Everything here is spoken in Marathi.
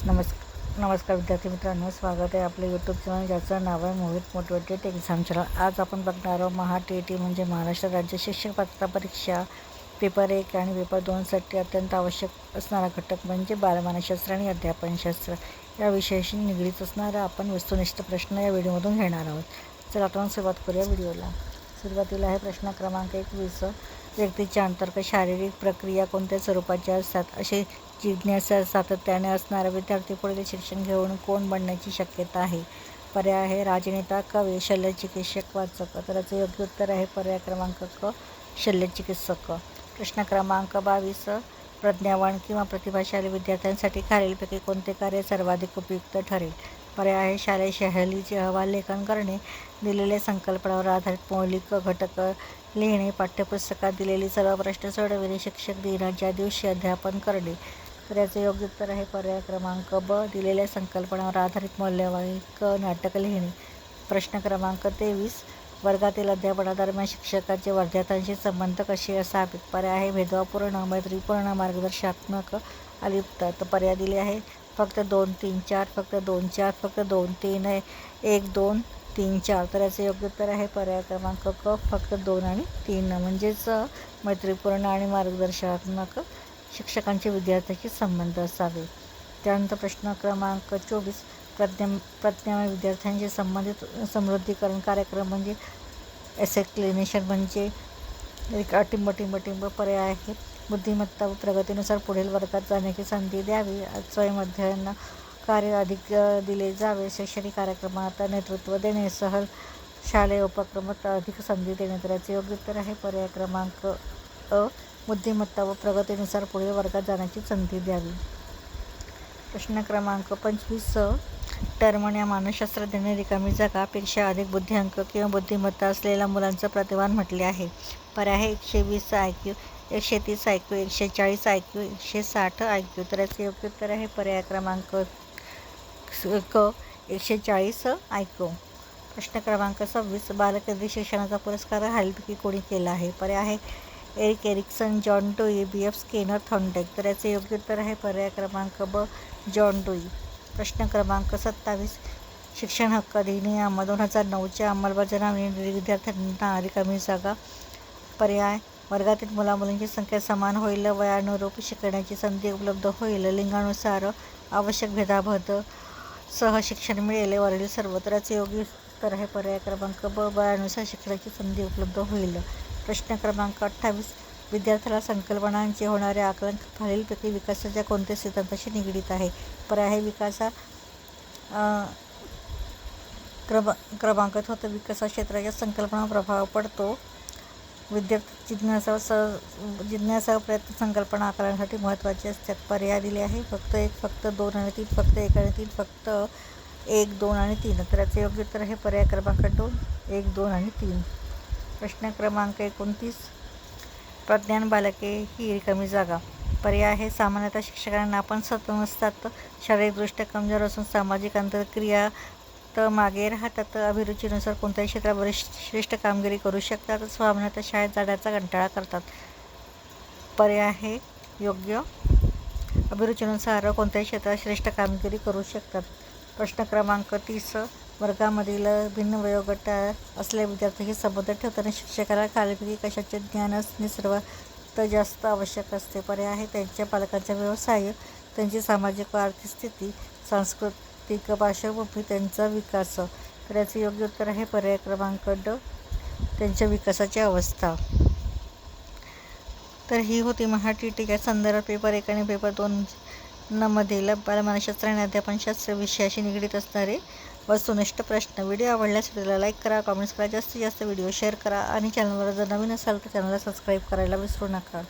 नमस्कार विद्यार्थी मित्रांनो, स्वागत आहे आपलं यूट्यूब चॅनल ज्याचं नाव आहे मोहित मोटिवेटेड एक्झाम चॅनल। आज आपण बघणार आहोत महा-टी-ई-टी म्हणजे महाराष्ट्र राज्य शिक्षक पात्रता परीक्षा पेपर 1 आणि पेपर 2साठी अत्यंत आवश्यक असणारा घटक म्हणजे बालमानसशास्त्र आणि अध्यापनशास्त्र या विषयाशी निगडीत असणारा आपण वस्तुनिष्ठ प्रश्न या व्हिडिओमधून घेणार आहोत। चला आपण सुरुवात करूया व्हिडिओला। सुरुवातीला आहे प्रश्न क्रमांक 21, व्यक्तीच्या अंतर्गत शारीरिक प्रक्रिया कोणत्या स्वरूपाच्या असतात असे जिज्ञासा सातत्याने असणारा विद्यार्थी पुढील शिक्षण घेऊन कोण बनण्याची शक्यता आहे? पर्याय आहे राजनेता, कवी, शल्यचिकित्सक, वाचक। तर याचे योग्य उत्तर आहे पर्याय क्रमांक क, शल्यचिकित्सक। प्रश्न क्रमांक 22, प्रज्ञावान किंवा प्रतिभाशाली विद्यार्थ्यांसाठी खालीलपैकी कोणते कार्य सर्वाधिक उपयुक्त ठरेल? पर्याय आहे शालेय सहलीचे अहवाल लेखन करणे, दिलेल्या संकल्पनावर आधारित मौलिक घटक लिहिणे, पाठ्यपुस्तकात दिलेली सर्व प्रश्न सोडविणे, शिक्षक दिनाच्या दिवशी अध्यापन करणे। तर याचे योग्य उत्तर आहे पर्याय क्रमांक ब, दिलेल्या संकल्पनावर आधारित मौल्यवाहिक नाटक लिहिणे। प्रश्न क्रमांक 23, वर्गातील अध्यापनादरम्यान शिक्षकाचे विद्यार्थ्यांशी संबंध कसे असावेत? पर्याय आहे भेदभावपूर्ण, मैत्रीपूर्ण, मार्गदर्शनात्मक, अलिप्त। तर पर्याय दिले आहे फक्त 2, 3, 4, फक्त 2, 4, फक्त 2, 3, 1, 2, 3, 4। तर याचे योग्य उत्तर आहे पर्याय क्रमांक क, फक्त 2 आणि 3, म्हणजेच मैत्रीपूर्ण आणि मार्गदर्शनात्मक शिक्षकांचे विद्यार्थ्यांशी संबंध असावे। त्यानंतर प्रश्न क्रमांक 24, प्रज्ञावान विद्यार्थ्यांशी संबंधित समृद्धीकरण कार्यक्रम म्हणजे एक्सप्लेनेशन म्हणजे टिंब। पर्याय आहे बुद्धिमत्ता व प्रगतीनुसार पुढील वर्गात जाण्याची संधी द्यावी, स्वयंअध्ययन कार्य अधिक दिले जावे, शैक्षणिक कार्यक्रमात नेतृत्व देणे, सहल शालेय उपक्रमात अधिक संधी देणे। तर याचे योग्य उत्तर आहे पर्याय क्रमांक अ, बुद्धिमत्ता व प्रगतीनुसार पुढील वर्गात जाण्याची संधी द्यावी। प्रश्न क्रमांक 25, टर्मन या मानसशास्त्रज्ञाने रिकामी जागा पेक्षा अधिक बुद्धिअंक किंवा बुद्धिमत्ता असलेल्या मुलांचं प्रतिभान म्हटले आहे। पर्याय आहे 120 IQ, 130 IQ, 140 IQ, 160 IQ। तर याचे योग्य उत्तर आहे पर्याय क्रमांक क, 140 IQ। प्रश्न क्रमांक 26, बालकेंद्रित शिक्षणाचा पुरस्कार खालीलपैकी कोणी केला आहे? पर्याय आहे Erik Erikson, John dewy, BF Skinner, Thorndike. तर याचे योग्य उत्तर आहे पर्याय क्रमांक ब, जॉन डुई। प्रश्न क्रमांक 27, शिक्षण हक्क अधिनियम 2009च्या अंमलबजावणीने विद्यार्थ्यांना रिकामी जागा। पर्याय वर्गातील मुलामुलींची संख्या समान होईल, वयानुरूप शिकण्याची संधी उपलब्ध होईल, लिंगानुसार आवश्यक भेदाभेद सह शिक्षण मिळेल, वरील सर्व। तर याचे योग्य उत्तर आहे पर्याय क्रमांक ब, वयानुसार शिक्षणाची संधी उपलब्ध होईल। प्रश्न क्रमांक 28, विद्यार्थ्याला संकल्पनांचे होणारे आकलन खालीलपैकी विकासाच्या कोणत्या सिद्धांताशी निगडीत आहे? पर्याय आहे विकासा क्रमांक होतं विकासा क्षेत्राच्या संकल्पनावर प्रभाव पडतो, विद्यार्थी जिज्ञासा व प्रयत्न संकल्पना आकलनासाठी महत्त्वाचे असतात। पर्याय दिले आहे फक्त 1, फक्त 2 आणि 3, फक्त 1 आणि 3, फक्त 1, 2 आणि 3। तर याचे योग्य उत्तर आहे पर्याय क्रमांक 2, 1, 2 आणि 3। प्रश्न क्रमांक 29, प्रज्ञान बालके ही रिकामी जागा। पर्याय आहे सामान्यतः शिक्षकांना आपण समजतात, शारीरिकदृष्ट्या कमजोर असून सामाजिक आंतरक्रियात मागे राहतात, अभिरुचीनुसार कोणत्याही क्षेत्रात श्रेष्ठ कामगिरी करू शकतात, सामान्यतः शाळेत जाण्याचा कंटाळा करतात। पर्याय आहे योग्य, अभिरुचीनुसार कोणत्याही क्षेत्रात श्रेष्ठ कामगिरी करू शकतात। प्रश्न क्रमांक 30, वर्गामधील भिन्न वयोगट असलेल्या विद्यार्थ्यांशी संबंध ठेवताना शिक्षकाला खालीलपैकी कशाचे ज्ञान असणे सर्वात जास्त आवश्यक असते? पर्याय आहे त्यांच्या पालकांचा व्यवसाय, त्यांची सामाजिक व आर्थिक स्थिती, सांस्कृतिक पार्श्वभूमी, त्यांचा विकास। तर याचे योग्य उत्तर आहे पर्याय क्रमांक ड, त्यांच्या विकासाची अवस्था। तर ही होती महा-टी-ई-टीच्या संदर्भात पेपर 1 आणि पेपर 2 मधील बालमानसशास्त्र आणि अध्यापनशास्त्र विषयाशी निगडीत असणारे वस्तुनिष्ठ प्रश्न। व्हिडिओ आवडल्यास व्हिडिओला लाईक करा, कमेंट्स करा, जास्तीत जास्त व्हिडिओ शेअर करा आणि चॅनलवर जर नवीन असाल तर चॅनलला सबस्क्राईब करायला विसरू नका।